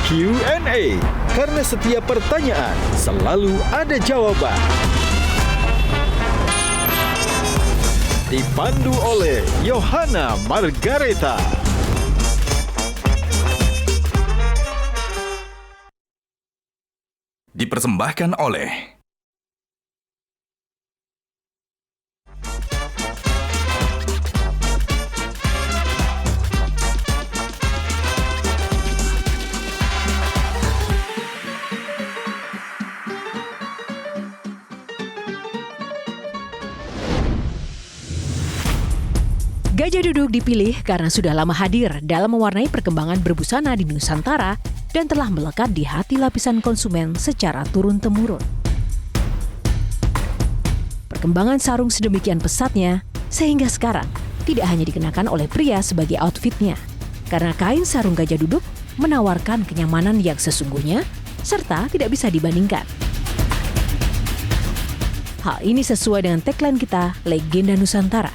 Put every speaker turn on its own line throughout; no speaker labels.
Q&A, karena setiap pertanyaan selalu ada jawaban. Dipandu oleh Yohana Margareta.
Dipersembahkan oleh
Gajah Duduk dipilih karena sudah lama hadir dalam mewarnai perkembangan berbusana di Nusantara dan telah melekat di hati lapisan konsumen secara turun-temurun. Perkembangan sarung sedemikian pesatnya sehingga sekarang tidak hanya dikenakan oleh pria sebagai outfitnya, karena kain sarung Gajah Duduk menawarkan kenyamanan yang sesungguhnya serta tidak bisa dibandingkan. Hal ini sesuai dengan tagline kita, Legenda Nusantara,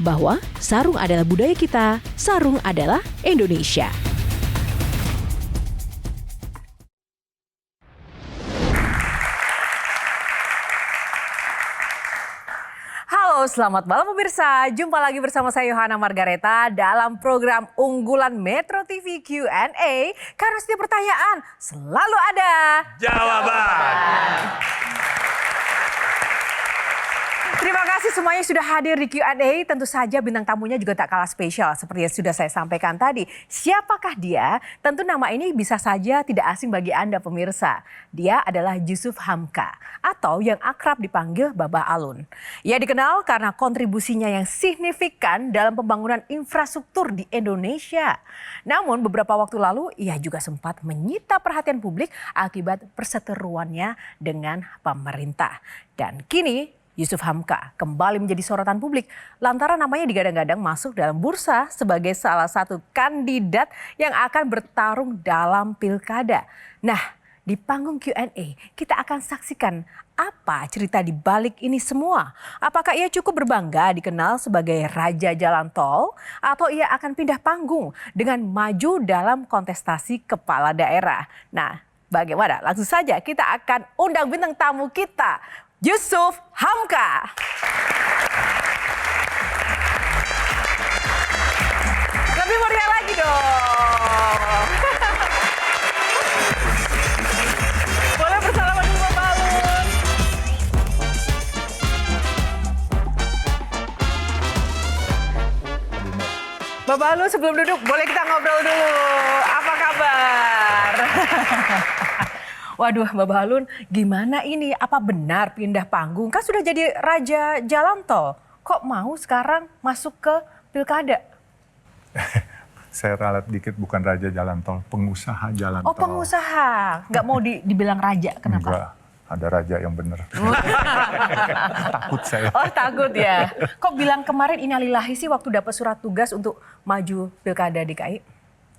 bahwa sarung adalah budaya kita, sarung adalah Indonesia. Halo, selamat malam pemirsa. Jumpa lagi bersama saya Yohana Margareta dalam program unggulan Metro TV Q&A. Karena setiap pertanyaan selalu ada
jawaban.
Terima kasih semuanya sudah hadir di Q&A. Tentu saja bintang tamunya juga tak kalah spesial seperti yang sudah saya sampaikan tadi. Siapakah dia? Tentu nama ini bisa saja tidak asing bagi Anda pemirsa. Dia adalah Yusuf Hamka atau yang akrab dipanggil Baba Alun. Ia dikenal karena kontribusinya yang signifikan dalam pembangunan infrastruktur di Indonesia. Namun beberapa waktu lalu ia juga sempat menyita perhatian publik akibat perseteruannya dengan pemerintah. Dan kini Yusuf Hamka kembali menjadi sorotan publik lantaran namanya digadang-gadang masuk dalam bursa sebagai salah satu kandidat yang akan bertarung dalam pilkada. Nah, di panggung Q&A kita akan saksikan apa cerita di balik ini semua. Apakah ia cukup berbangga dikenal sebagai Raja Jalan Tol atau ia akan pindah panggung dengan maju dalam kontestasi kepala daerah. Nah, bagaimana? Langsung saja kita akan undang bintang tamu kita, Yusuf Hamka. Lebih meriah lagi dong. Boleh bersalaman dulu Bapak Alun. Bapak Alun sebelum duduk boleh kita ngobrol dulu. Apa kabar? Waduh, Bapak Alun, gimana ini? Apa benar pindah panggung? Kan sudah jadi Raja Jalan Tol. Kok mau sekarang masuk ke pilkada?
Saya ralat dikit, bukan Raja Jalan Tol, pengusaha Jalan Tol.
Oh, pengusaha. Nggak mau dibilang raja, kenapa?
Enggak, ada raja yang benar. Takut saya.
Oh, takut ya. Kok bilang kemarin innalillahi sih waktu dapat surat tugas untuk maju pilkada DKI?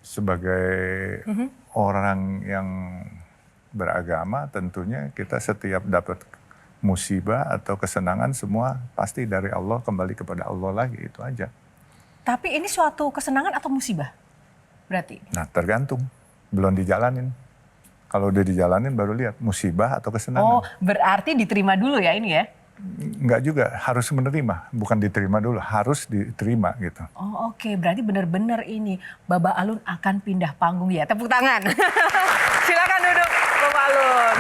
Sebagai orang yang beragama, tentunya kita setiap dapat musibah atau kesenangan semua pasti dari Allah, kembali kepada Allah lagi, itu aja.
Tapi ini suatu kesenangan atau musibah berarti?
Nah, tergantung, belum dijalanin. Kalau udah dijalanin baru lihat musibah atau kesenangan.
Oh, berarti diterima dulu ya ini ya?
Enggak juga, harus menerima, bukan diterima dulu, harus diterima gitu.
Oh, oke. Berarti benar-benar ini Baba Alun akan pindah panggung ya. Tepuk tangan. Silakan duduk Baba Alun.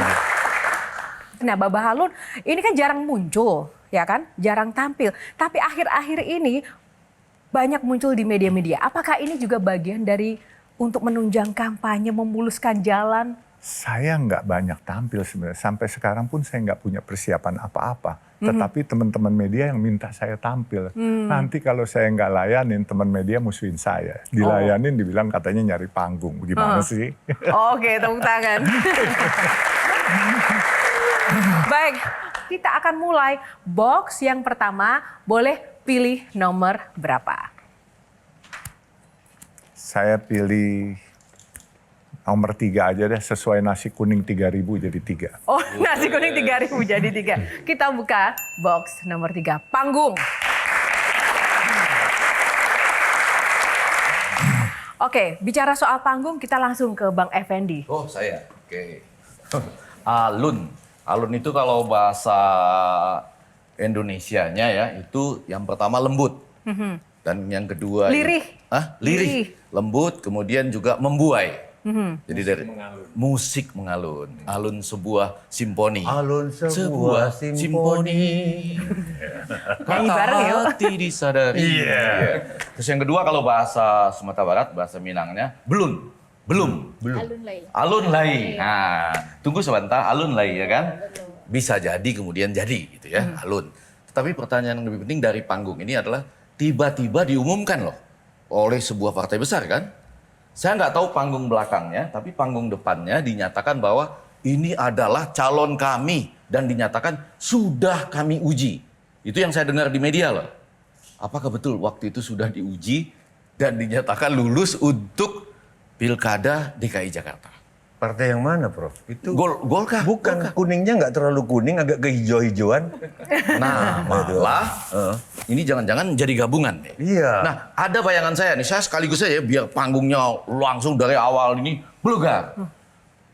Nah, Baba Alun ini kan jarang muncul, ya kan? Jarang tampil. Tapi akhir-akhir ini banyak muncul di media-media. Apakah ini juga bagian dari untuk menunjang kampanye, memuluskan jalan?
Saya nggak banyak tampil sebenarnya. Sampai sekarang pun saya nggak punya persiapan apa-apa. Tetapi teman-teman media yang minta saya tampil. Nanti kalau saya nggak layanin, teman media musuhin saya. Dilayanin, dibilang katanya nyari panggung. Gimana sih?
Oke, tepuk tangan. Baik, kita akan mulai. Box yang pertama, boleh pilih nomor berapa?
Saya pilih nomor 3 aja deh, sesuai nasi kuning 3.000 jadi 3.
Oh, nasi kuning 3.000 jadi 3. Kita buka box nomor 3, panggung. Oke, bicara soal panggung kita langsung ke Bang Effendi.
Oh, saya. Oke. Alun. Alun itu kalau bahasa Indonesianya ya, itu yang pertama lembut. Dan yang kedua
Lirih.
Lirih. Lembut, kemudian juga membuai. Jadi dari musik mengalun. Alun sebuah simfoni.
Alun sebuah simponi.
Nyanyi bareng yuk.
Hati disadari. Iya. Terus yang kedua kalau bahasa Sumatera Barat, bahasa Minangnya, belum. Alun lai. Nah, tunggu sebentar, alun lai ya kan? Bisa jadi kemudian jadi gitu ya, alun. Tetapi pertanyaan yang lebih penting dari panggung ini adalah tiba-tiba diumumkan loh oleh sebuah partai besar kan? Saya nggak tahu panggung belakangnya, tapi panggung depannya dinyatakan bahwa ini adalah calon kami dan dinyatakan sudah kami uji. Itu yang saya dengar di media loh. Apakah betul waktu itu sudah diuji dan dinyatakan lulus untuk Pilkada DKI Jakarta?
Partai yang mana, Prof? Itu
Golkar.
bukan kuningnya nggak terlalu kuning, agak kehijau-hijauan.
Nah, malah ini jangan-jangan jadi gabungan nih.
Iya.
Nah, ada bayangan saya nih, saya sekaligus saja biar panggungnya langsung dari awal ini belegar.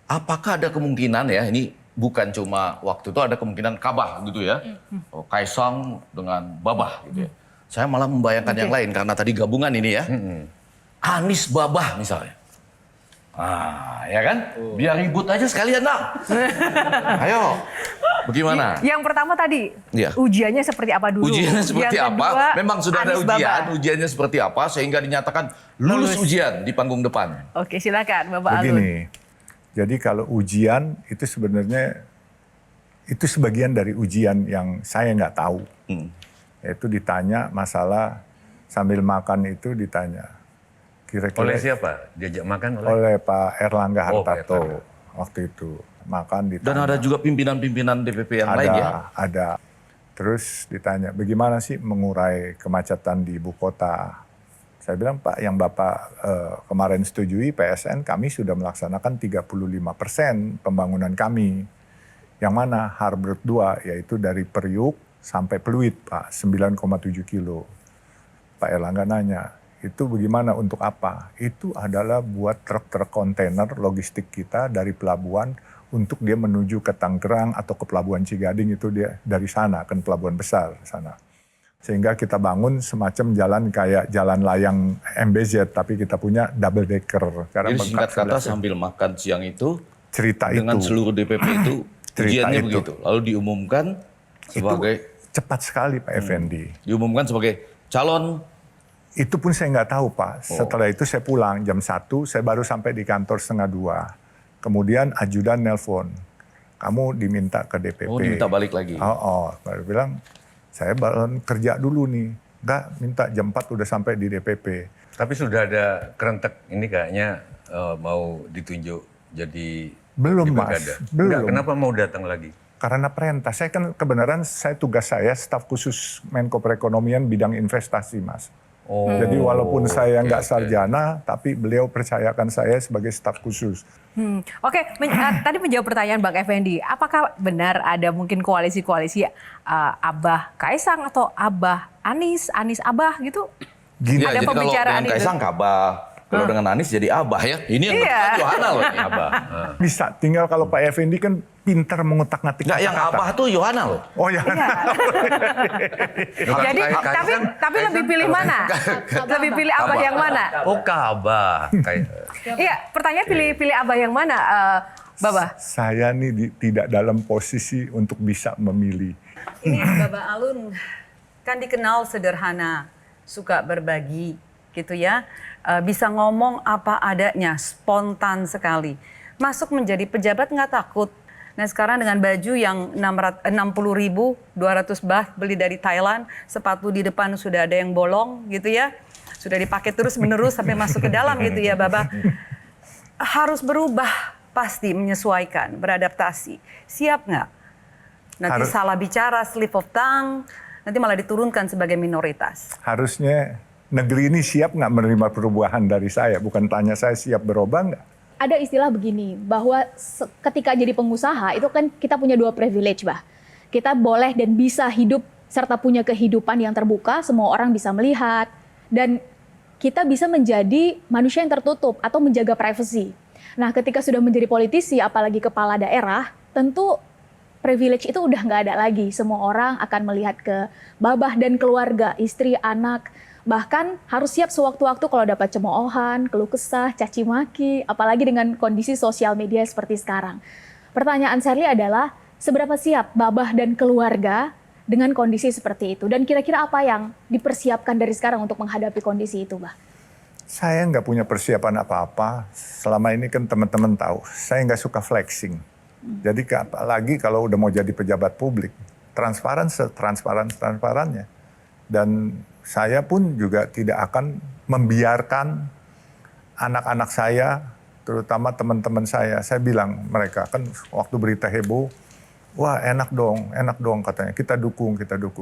Apakah ada kemungkinan ya, ini bukan cuma waktu itu ada kemungkinan Kabah gitu ya. Kaisang dengan Babah gitu ya. Saya malah membayangkan yang lain karena tadi gabungan ini ya. Anies Babah misalnya. Ya kan? Biar ribut aja sekalian lah. Ayo, bagaimana?
Yang pertama tadi,
Iya.
ujiannya seperti apa dulu?
Ujiannya seperti
Yang
apa?
kedua,
Memang sudah ada
Anies
ujian.
Babah.
Ujiannya seperti apa sehingga dinyatakan lulus ujian di panggung depan.
Oke, silakan Bapak Alun.
Begini, jadi kalau ujian itu sebenarnya itu sebagian dari ujian yang saya nggak tahu. Yaitu ditanya masalah sambil makan itu ditanya. Kira-kira
Oleh siapa? Diajak makan
oleh Pak Erlangga
Oh, Pak
Hartarto
Erlangga.
waktu itu makan ditanya.
Dan ada juga pimpinan-pimpinan DPP yang lain ya.
Ada. Terus ditanya, bagaimana sih mengurai kemacetan di ibu kota? Saya bilang, Pak, yang Bapak kemarin setujui PSN, kami sudah melaksanakan 35% pembangunan kami. Yang mana Harbor 2, yaitu dari Periuk sampai Pluit, Pak, 9,7 kilo. Pak Erlangga nanya, itu bagaimana untuk apa? Itu adalah buat truk-truk kontainer logistik kita dari pelabuhan untuk dia menuju ke Tangerang atau ke Pelabuhan Cigading, itu dia dari sana, kan pelabuhan besar sana. Sehingga kita bangun semacam jalan kayak jalan layang MBZ, tapi kita punya double decker.
Jadi singkat kata sambil makan siang itu,
cerita
dengan
itu.
seluruh DPP itu,
Cerita
ujiannya
itu.
begitu. Lalu diumumkan sebagai,
Cepat sekali Pak Effendi.
diumumkan sebagai calon.
Itu pun saya nggak tahu Pak. Setelah itu saya pulang jam 1, saya baru sampai di kantor 1:30. Kemudian ajudan nelpon, kamu diminta ke DPP.
Oh, diminta balik lagi.
Baru bilang, saya baru kerja dulu nih. Enggak, minta jam 4 udah sampai di DPP.
Tapi sudah ada kerentek ini kayaknya mau ditunjuk jadi
Belum,
di
Mas.
Pilkada.
Belum.
Enggak, kenapa mau datang lagi?
Karena perintah, saya kan kebenaran tugas saya staf khusus Menko Perekonomian bidang investasi, Mas. Jadi walaupun saya nggak sarjana, tapi beliau percayakan saya sebagai staf khusus.
Oke, tadi menjawab pertanyaan Bang Effendi, apakah benar ada mungkin koalisi-koalisi Abah Kaisang atau Abah Anies, Anies Abah gitu?
Gini,
Ada
jadi kalau
pembicaraan
dengan
itu.
Kaisang Kabah, kalau dengan Anies jadi Abah ya. Ini yang
Iya.
depan Yohana loh. Ini
Abah.
bisa, tinggal kalau Pak Effendi kan pintar mengutak-ngatik
Enggak, yang
kata-kata.
Abah tuh Yohana loh.
Oh ya.
Iya. Jadi tapi lebih pilih mana? Lebih pilih Abah
Kabah.
yang mana?
Oh, Kabah. Kayak
Iya, pertanyaan pilih Abah yang mana, Babah?
Saya nih tidak dalam posisi untuk bisa memilih.
Ini Bapak Alun kan dikenal sederhana, suka berbagi gitu ya. Bisa ngomong apa adanya, spontan sekali. Masuk menjadi pejabat nggak takut. Nah sekarang dengan baju yang 60.000, 200 baht beli dari Thailand, sepatu di depan sudah ada yang bolong gitu ya. Sudah dipakai terus menerus sampai masuk ke dalam gitu ya Babah. Harus berubah, pasti menyesuaikan, beradaptasi. Siap nggak? Nanti salah bicara, slip of tongue, nanti malah diturunkan sebagai minoritas.
Harusnya negeri ini siap nggak menerima perubahan dari saya? Bukan tanya saya siap berubah nggak?
Ada istilah begini, bahwa ketika jadi pengusaha itu kan kita punya dua privilege, Bah. Kita boleh dan bisa hidup serta punya kehidupan yang terbuka, semua orang bisa melihat. Dan kita bisa menjadi manusia yang tertutup atau menjaga privasi. Nah, ketika sudah menjadi politisi, apalagi kepala daerah, tentu privilege itu udah nggak ada lagi. Semua orang akan melihat ke babah dan keluarga, istri, anak. Bahkan harus siap sewaktu-waktu kalau dapat cemoohan, keluh kesah, caci maki, apalagi dengan kondisi sosial media seperti sekarang. Pertanyaan Sherly adalah, seberapa siap babah dan keluarga dengan kondisi seperti itu? Dan kira-kira apa yang dipersiapkan dari sekarang untuk menghadapi kondisi itu, Mbak?
Saya nggak punya persiapan apa-apa. Selama ini kan teman-teman tahu, saya nggak suka flexing. Jadi apalagi kalau udah mau jadi pejabat publik, transparan setransparan-transparannya. Dan saya pun juga tidak akan membiarkan anak-anak saya, terutama teman-teman saya bilang mereka kan waktu berita heboh, wah enak dong katanya, kita dukung.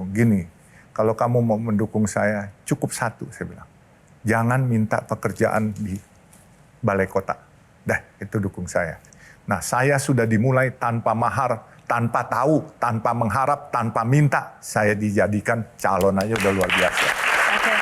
Gini, kalau kamu mau mendukung saya, cukup satu, saya bilang. Jangan minta pekerjaan di balai kota. Dah, itu dukung saya. Nah, saya sudah dimulai tanpa mahar, tanpa tahu, tanpa mengharap, tanpa minta. Saya dijadikan calon aja udah luar biasa.
Oke.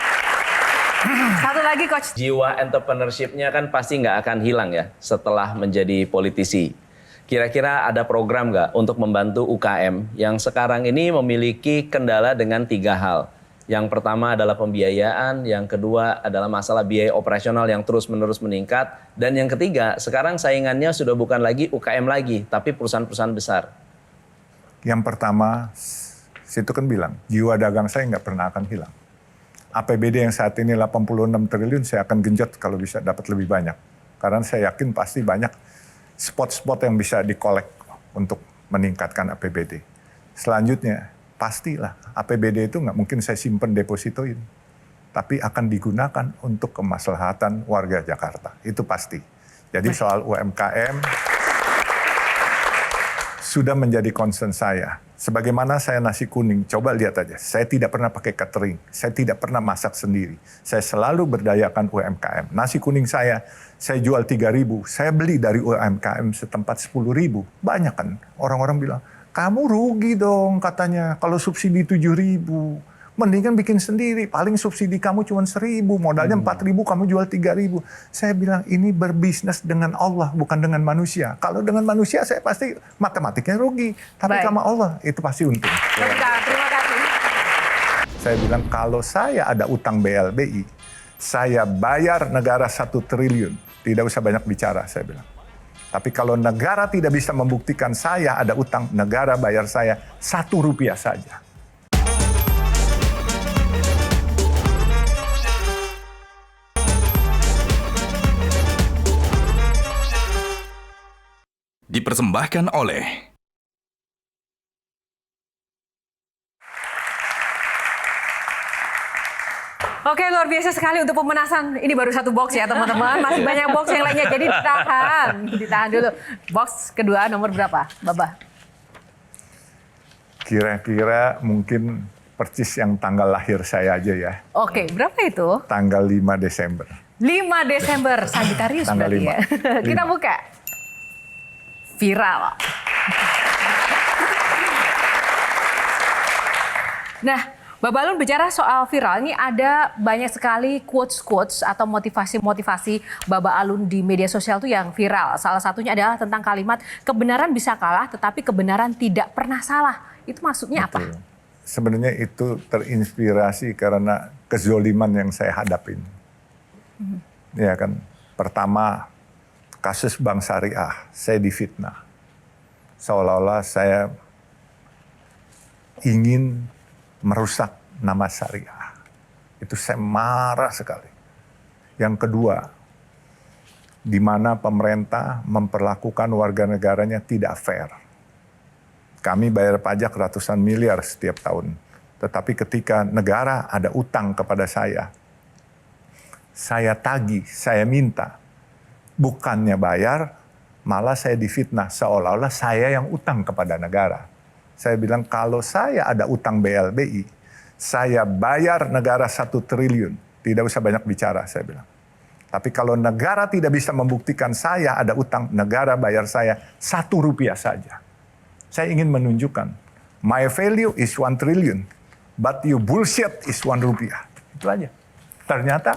Satu lagi, Coach.
Jiwa entrepreneurship-nya kan pasti nggak akan hilang ya setelah menjadi politisi. Kira-kira ada program nggak untuk membantu UKM yang sekarang ini memiliki kendala dengan 3 hal. Yang pertama adalah pembiayaan, yang kedua adalah masalah biaya operasional yang terus-menerus meningkat, dan yang ketiga, sekarang saingannya sudah bukan lagi UKM lagi, tapi perusahaan-perusahaan besar.
Yang pertama, situ kan bilang, jiwa dagang saya nggak pernah akan hilang. APBD yang saat ini 86 triliun, saya akan genjot kalau bisa dapat lebih banyak. Karena saya yakin pasti banyak spot-spot yang bisa dikolek untuk meningkatkan APBD. Selanjutnya, pastilah APBD itu nggak mungkin saya simpen depositoin, tapi akan digunakan untuk kemaslahatan warga Jakarta. Itu pasti. Jadi soal UMKM sudah menjadi concern saya. Sebagaimana saya nasi kuning, coba lihat aja. Saya tidak pernah pakai catering, saya tidak pernah masak sendiri. Saya selalu berdayakan UMKM. Nasi kuning saya jual 3.000, saya beli dari UMKM setempat 10.000. Banyak kan orang-orang bilang, kamu rugi dong katanya kalau subsidi 7.000. Mendingan bikin sendiri, paling subsidi kamu cuma 1.000, modalnya 4.000, kamu jual 3.000. Saya bilang ini berbisnis dengan Allah, bukan dengan manusia. Kalau dengan manusia saya pasti matematiknya rugi, tapi sama Allah itu pasti untung.
Terima kasih.
Saya bilang kalau saya ada utang BLBI, saya bayar negara 1 triliun, tidak usah banyak bicara, saya bilang. Tapi kalau negara tidak bisa membuktikan saya ada utang, negara bayar saya 1 rupiah saja.
Dipersembahkan oleh
Oke, luar biasa sekali untuk pemanasan. Ini baru 1 box ya teman-teman. Masih banyak box yang lainnya, jadi ditahan dulu. Box kedua nomor berapa, Babah?
Kira-kira mungkin persis yang tanggal lahir saya aja ya.
Oke, berapa itu?
Tanggal 5 Desember.
5 Desember, Sagittarius
Tanggal
berarti
5.
ya. Kita buka. Viral. Nah, Mbak Balun bicara soal viral, ini ada banyak sekali quotes-quotes atau motivasi-motivasi Baba Alun di media sosial itu yang viral. Salah satunya adalah tentang kalimat kebenaran bisa kalah tetapi kebenaran tidak pernah salah. Itu maksudnya apa?
Sebenarnya itu terinspirasi karena kezoliman yang saya hadapin. Ya kan, pertama kasus Bank Syariah, saya difitnah. Seolah-olah saya ingin merusak nama syariah. Itu saya marah sekali. Yang kedua, di mana pemerintah memperlakukan warga negaranya tidak fair. Kami bayar pajak ratusan miliar setiap tahun. Tetapi ketika negara ada utang kepada saya tagih, saya minta. Bukannya bayar, malah saya difitnah seolah-olah saya yang utang kepada negara. Saya bilang kalau saya ada utang BLBI, saya bayar negara 1 triliun. Tidak usah banyak bicara, saya bilang. Tapi kalau negara tidak bisa membuktikan saya ada utang, negara bayar saya 1 rupiah saja. Saya ingin menunjukkan, my value is 1 triliun, but you bullshit is 1 rupiah. Itu aja. Ternyata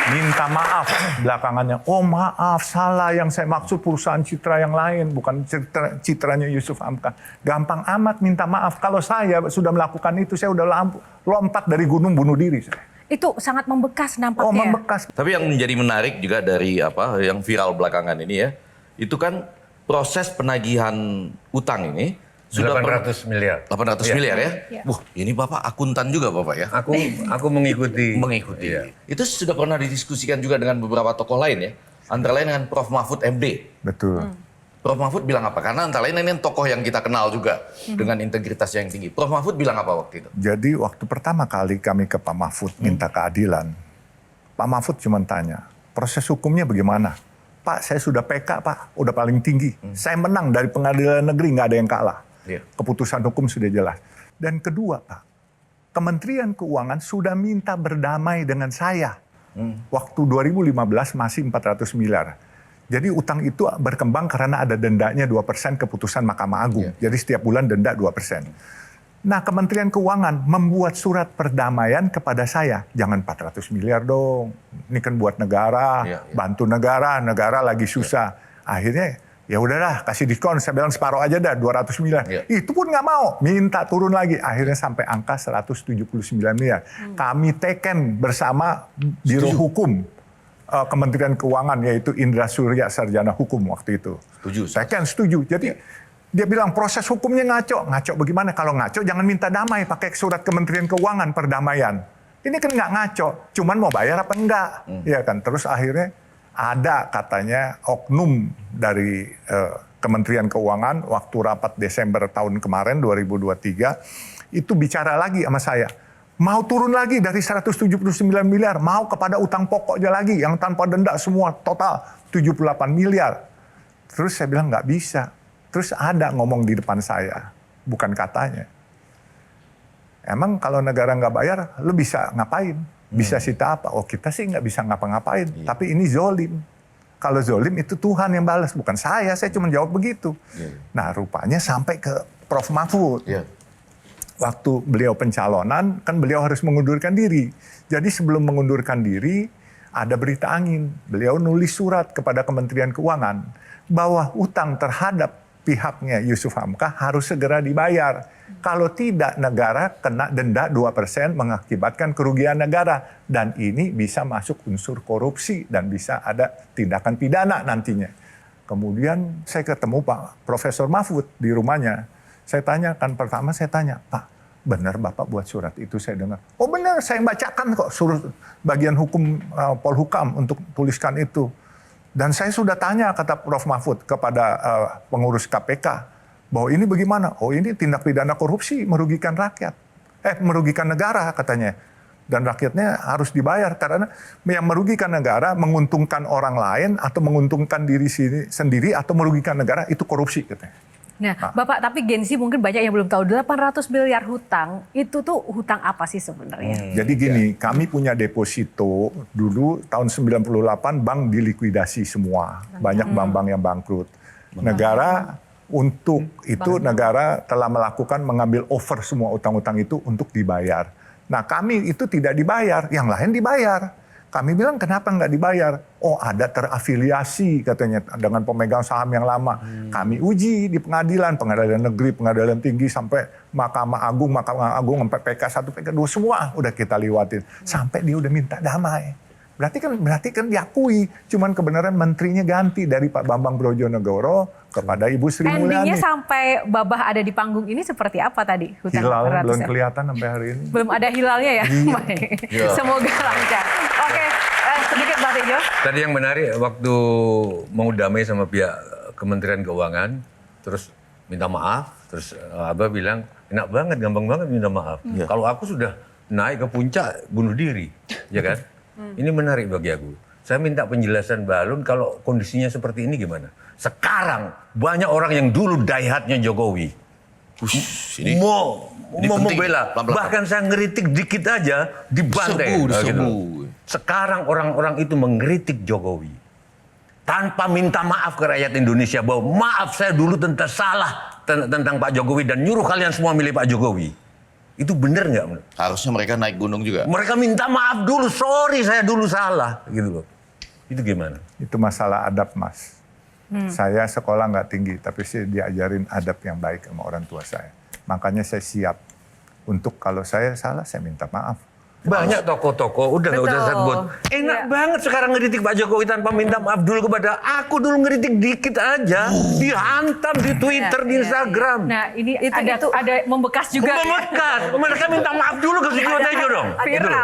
minta maaf belakangannya. Oh maaf, salah, yang saya maksud perusahaan citra yang lain, bukan citranya Yusuf Hamka. Gampang amat minta maaf. Kalau saya sudah melakukan itu, saya udah lompat dari gunung bunuh diri.
Itu sangat membekas nampaknya.
Oh membekas.
Tapi yang menjadi menarik juga dari yang viral belakangan ini ya, itu kan proses penagihan utang ini sudah
800 miliar.
800 miliar ya.
Iya.
Wah, ini Bapak akuntan juga Bapak ya.
Aku mengikuti.
Iya. Itu sudah pernah didiskusikan juga dengan beberapa tokoh lain ya. Antara lain dengan Prof. Mahfud MD.
Betul.
Prof. Mahfud bilang apa? Karena antara lain ini tokoh yang kita kenal juga dengan integritas yang tinggi. Prof. Mahfud bilang apa waktu itu?
Jadi waktu pertama kali kami ke Pak Mahfud minta keadilan, Pak Mahfud cuma tanya, proses hukumnya bagaimana? Pak, saya sudah PK Pak, udah paling tinggi. Saya menang dari pengadilan negeri, nggak ada yang kalah.
Iya.
Keputusan hukum sudah jelas. Dan kedua Pak, Kementerian Keuangan sudah minta berdamai dengan saya. Waktu 2015 masih 400 miliar. Jadi utang itu berkembang karena ada dendanya 2% keputusan Mahkamah Agung. Jadi setiap bulan denda 2%. Nah, Kementerian Keuangan membuat surat perdamaian kepada saya. Jangan 400 miliar dong. Ini kan buat negara, bantu negara, negara lagi susah. Akhirnya, ya udahlah, kasih diskon. Saya bilang separuh aja dah, 200 miliar. Itu pun nggak mau, minta turun lagi. Akhirnya sampai angka 179 miliar. Kami teken bersama Biro Hukum Kementerian Keuangan, yaitu Indra Surya, Sarjana Hukum waktu itu. Saya kan setuju. Jadi dia bilang proses hukumnya ngaco. Ngaco bagaimana? Kalau ngaco jangan minta damai, pakai surat Kementerian Keuangan perdamaian. Ini kan nggak ngaco, cuman mau bayar apa enggak. Ya kan. Terus akhirnya ada katanya oknum dari Kementerian Keuangan waktu rapat Desember tahun kemarin 2023 itu bicara lagi sama saya. Mau turun lagi dari 179 miliar, mau kepada utang pokoknya lagi yang tanpa denda semua total 78 miliar. Terus saya bilang nggak bisa. Terus ada ngomong di depan saya, bukan katanya. Emang kalau negara nggak bayar, lu bisa ngapain? Bisa sita apa? Oh kita sih nggak bisa ngapa-ngapain, tapi ini zolim. Kalau zolim itu Tuhan yang balas, bukan saya cuma jawab begitu. Nah rupanya sampai ke Prof. Mahfud. Waktu beliau pencalonan, kan beliau harus mengundurkan diri. Jadi sebelum mengundurkan diri, ada berita angin. Beliau nulis surat kepada Kementerian Keuangan bahwa utang terhadap pihaknya Yusuf Hamka harus segera dibayar. Kalau tidak, negara kena denda 2% mengakibatkan kerugian negara. Dan ini bisa masuk unsur korupsi dan bisa ada tindakan pidana nantinya. Kemudian saya ketemu Pak Profesor Mahfud di rumahnya. Saya tanyakan, pertama saya tanya, Pak, benar Bapak buat surat itu? Saya dengar, oh benar, saya bacakan kok suruh bagian hukum Polhukam untuk tuliskan itu. Dan saya sudah tanya, kata Prof. Mahfud, kepada pengurus KPK, bahwa ini bagaimana? Oh ini tindak pidana korupsi, merugikan rakyat. Merugikan negara katanya. Dan rakyatnya harus dibayar, karena yang merugikan negara, menguntungkan orang lain, atau menguntungkan diri sendiri, atau merugikan negara, itu korupsi katanya.
Nah, Bapak, tapi Gen Z mungkin banyak yang belum tahu, 800 miliar hutang, itu tuh hutang apa sih sebenarnya?
Jadi gini, kami punya deposito, dulu tahun 98 bank dilikuidasi semua. Banyak bank-bank yang bangkrut. Negara untuk itu, negara telah melakukan mengambil over semua utang-utang itu untuk dibayar. Nah kami itu tidak dibayar, yang lain dibayar. Kami bilang kenapa nggak dibayar? Oh ada terafiliasi katanya dengan pemegang saham yang lama. Kami uji di pengadilan negeri, pengadilan tinggi, sampai Mahkamah Agung, sampai PK1, PK2 semua udah kita lewatin. Sampai dia udah minta damai. Berarti kan diakui. Cuman kebenaran menterinya ganti dari Pak Bambang Brojonegoro kepada Ibu Sri Mulyani.
Endingnya sampai Babah ada di panggung ini seperti apa tadi?
Hilal belum kelihatan sampai hari ini.
Belum ada hilalnya ya? Semoga lancar. Oke, sedikit Pak Tejo.
Tadi yang menarik, waktu mau damai sama pihak Kementerian Keuangan, terus minta maaf, terus Abah bilang, enak banget, gampang banget minta maaf. Kalau aku sudah naik ke puncak, bunuh diri, ya kan? Ini menarik bagi aku. Saya minta penjelasan Mbak Alun, kalau kondisinya seperti ini gimana? Sekarang banyak orang yang dulu daihatnya Jokowi. Mau membela. Bahkan saya ngeritik dikit aja dibantai. Sekarang orang-orang itu mengkritik Jokowi. Tanpa minta maaf ke rakyat Indonesia. Bahwa maaf saya dulu tentang salah tentang Pak Jokowi dan nyuruh kalian semua milih Pak Jokowi. Itu bener nggak?
Harusnya mereka naik gunung juga.
Mereka minta maaf dulu, sorry saya dulu salah, gitu loh. Itu gimana?
Itu masalah adab, Mas. Saya sekolah nggak tinggi, tapi saya diajarin adab yang baik sama orang tua saya. Makanya saya siap untuk kalau saya salah, saya minta maaf.
Banyak tokoh-tokoh, udah nggak usah
Betul.
sebut. Enak banget sekarang ngeritik Pak Jokowi tanpa minta maaf dulu kepada aku dulu ngeritik dikit aja. Dihantam di Twitter, di Instagram.
Nah, ini
Itu-
ada membekas juga.
Memekat. Mereka minta maaf dulu ke Susilo Tejo dong. Gitu loh.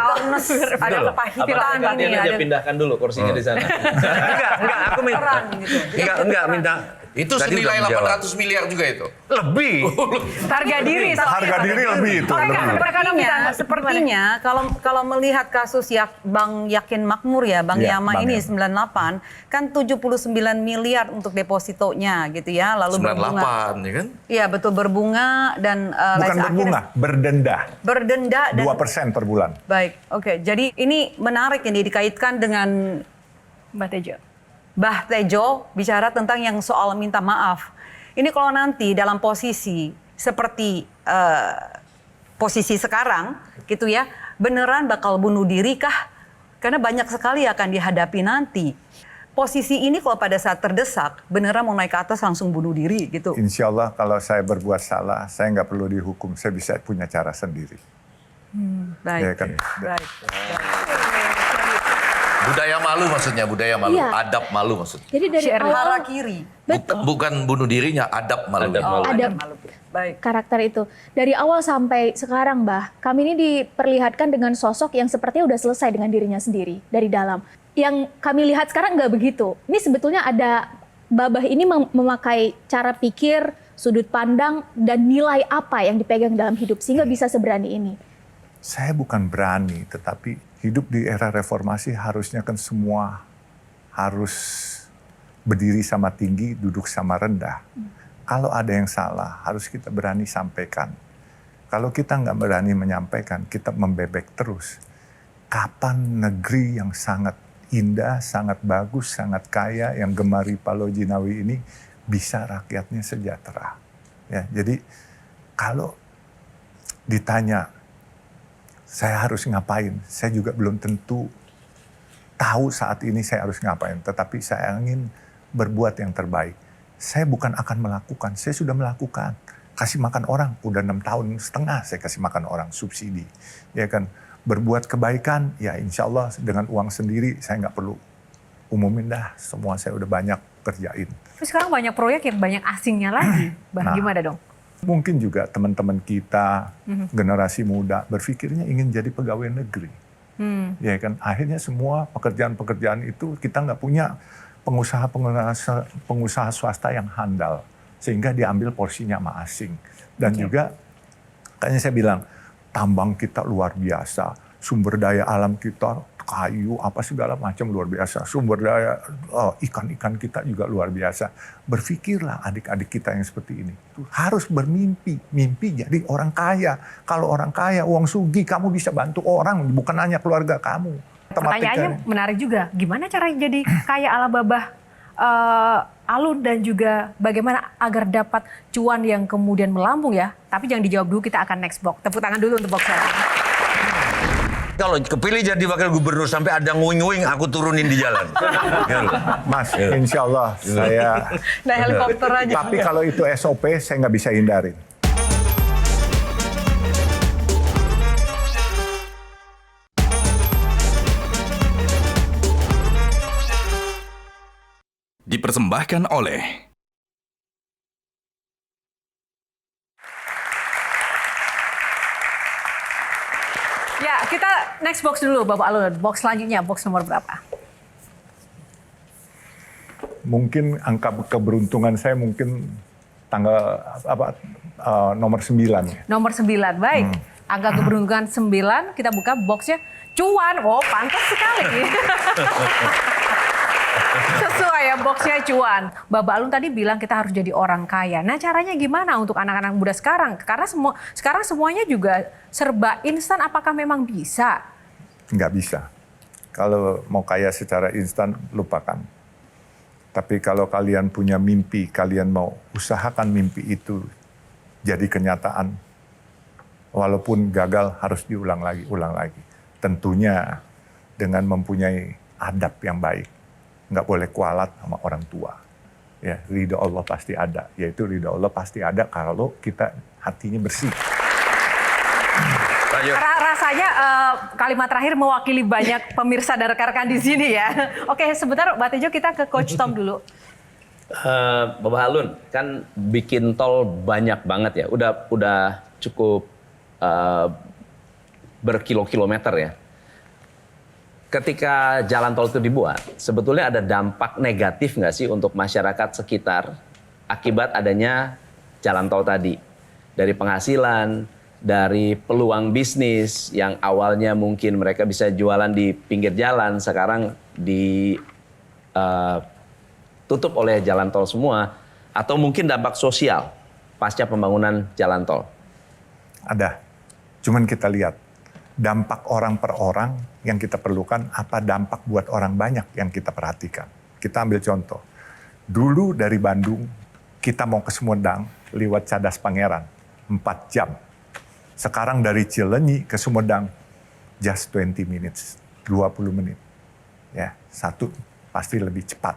Ada kepahitan
Apalagi
nih,
dia aja
ada
pindahkan dulu kursinya di sana.
Enggak, aku minta.
peran gitu.
Enggak minta.
Itu
Tadi
senilai
udah menjawab.
800 miliar juga itu.
Lebih.
Harga diri.
Harga diri lebih itu.
Sepertinya kalau melihat kasus Bang Yakin Makmur ya, Bang
Iya,
Yama
Bang
ini
Yama.
98 kan 79 miliar untuk depositonya gitu ya, lalu
98 ya kan?
Iya betul, berbunga dan
Bukan berbunga, berdenda.
berdenda dan
2% per bulan.
baik. Oke, jadi ini menarik ini dikaitkan dengan
Mbak Tejo.
Bah Tejo bicara tentang yang soal minta maaf. Ini kalau nanti dalam posisi seperti posisi sekarang gitu ya, beneran bakal bunuh diri kah? Karena banyak sekali akan dihadapi nanti. Posisi ini kalau pada saat terdesak, beneran mau naik ke atas langsung bunuh diri gitu.
Insya Allah kalau saya berbuat salah, saya nggak perlu dihukum. Saya bisa punya cara sendiri.
Baik.
Ya kan?
Baik.
Budaya malu maksudnya, budaya malu.
Iya.
Adab malu maksudnya.
Jadi dari awal
Harakiri.
Bukan bunuh dirinya, adab malu.
Adab malu.
ada
Baik.
karakter itu. Dari awal sampai sekarang, Mbah, kami ini diperlihatkan dengan sosok yang sepertinya udah selesai dengan dirinya sendiri dari dalam. Yang kami lihat sekarang nggak begitu. Ini sebetulnya ada Babah ini memakai cara pikir, sudut pandang, dan nilai apa yang dipegang dalam hidup sehingga bisa seberani ini.
Saya bukan berani, tetapi hidup di era reformasi harusnya kan semua harus berdiri sama tinggi, duduk sama rendah. Kalau ada yang salah, harus kita berani sampaikan. Kalau kita nggak berani menyampaikan, kita membebek terus. Kapan negeri yang sangat indah, sangat bagus, sangat kaya, yang gemari Palo Jinawi ini bisa rakyatnya sejahtera? Ya, jadi kalau ditanya, saya harus ngapain? Saya juga belum tentu tahu saat ini saya harus ngapain. Tetapi saya ingin berbuat yang terbaik. Saya bukan akan melakukan, saya sudah melakukan. Kasih makan orang, udah 6,5 tahun saya kasih makan orang, subsidi. Ya kan, berbuat kebaikan, ya insya Allah dengan uang sendiri saya nggak perlu umumin dah. Semua saya udah banyak kerjain.
Tapi sekarang banyak proyek yang banyak asingnya lagi. Bah, gimana dong?
Mungkin juga teman-teman kita, generasi muda, berpikirnya ingin jadi pegawai negeri. Ya kan, akhirnya semua pekerjaan-pekerjaan itu kita nggak punya pengusaha swasta yang handal. Sehingga diambil porsinya sama asing. Dan juga, kayaknya saya bilang, tambang kita luar biasa. Sumber daya alam kita, kayu, apa segala macam luar biasa. Sumber daya ikan-ikan kita juga luar biasa. Berpikirlah adik-adik kita yang seperti ini. Harus bermimpi. Mimpi jadi orang kaya. Kalau orang kaya, uang sugih, kamu bisa bantu orang, bukan hanya keluarga kamu.
Pertanyaannya menarik juga. Gimana cara jadi kaya ala Babah Alun dan juga bagaimana agar dapat cuan yang kemudian melambung ya. Tapi jangan dijawab dulu, kita akan next box. Tepuk tangan dulu untuk box saya.
Kalau kepilih jadi wakil gubernur sampai ada nguing-nguing, aku turunin di jalan.
Mas, insya Allah saya...
Nah helikopter aja.
Tapi kalau itu SOP, saya nggak bisa hindarin.
Dipersembahkan oleh
Ya, kita next box dulu Bapak Alun. Box selanjutnya, box nomor berapa?
Mungkin angka keberuntungan saya mungkin tanggal nomor 9 ya.
Nomor 9, baik. Angka keberuntungan 9, kita buka boxnya. Cuan, oh pantas sekali. Sesuai ya, boxnya cuan. Bapak Alun tadi bilang kita harus jadi orang kaya. Nah caranya gimana untuk anak-anak muda sekarang? Karena sekarang semuanya juga serba instan, apakah memang bisa?
Nggak bisa. Kalau mau kaya secara instan, lupakan. Tapi kalau kalian punya mimpi, kalian mau usahakan mimpi itu jadi kenyataan, Walaupun gagal harus diulang lagi, ulang lagi. Tentunya dengan mempunyai adab yang baik. Nggak boleh kualat sama orang tua. Ya, ridho Allah pasti ada. Yaitu ridho Allah pasti ada kalau kita hatinya bersih.
Rasanya kalimat terakhir mewakili banyak pemirsa dan rekan-rekan di sini ya. Oke, sebentar Mbak Tejo, kita ke Coach Tom dulu.
Bapak Alun kan bikin tol banyak banget ya. Udah cukup berkilo-kilometer ya. Ketika jalan tol itu dibuat, sebetulnya ada dampak negatif nggak sih untuk masyarakat sekitar akibat adanya jalan tol tadi? Dari penghasilan, dari peluang bisnis yang awalnya mungkin mereka bisa jualan di pinggir jalan, sekarang ditutup oleh jalan tol semua, atau mungkin dampak sosial pasca pembangunan jalan tol?
Ada. Cuman kita lihat dampak orang per orang yang kita perlukan, apa dampak buat orang banyak yang kita perhatikan. Kita ambil contoh. Dulu dari Bandung, kita mau ke Sumedang lewat Cadas Pangeran, 4 jam. Sekarang dari Cileunyi ke Sumedang, just 20 minutes, 20 menit. Ya, satu pasti lebih cepat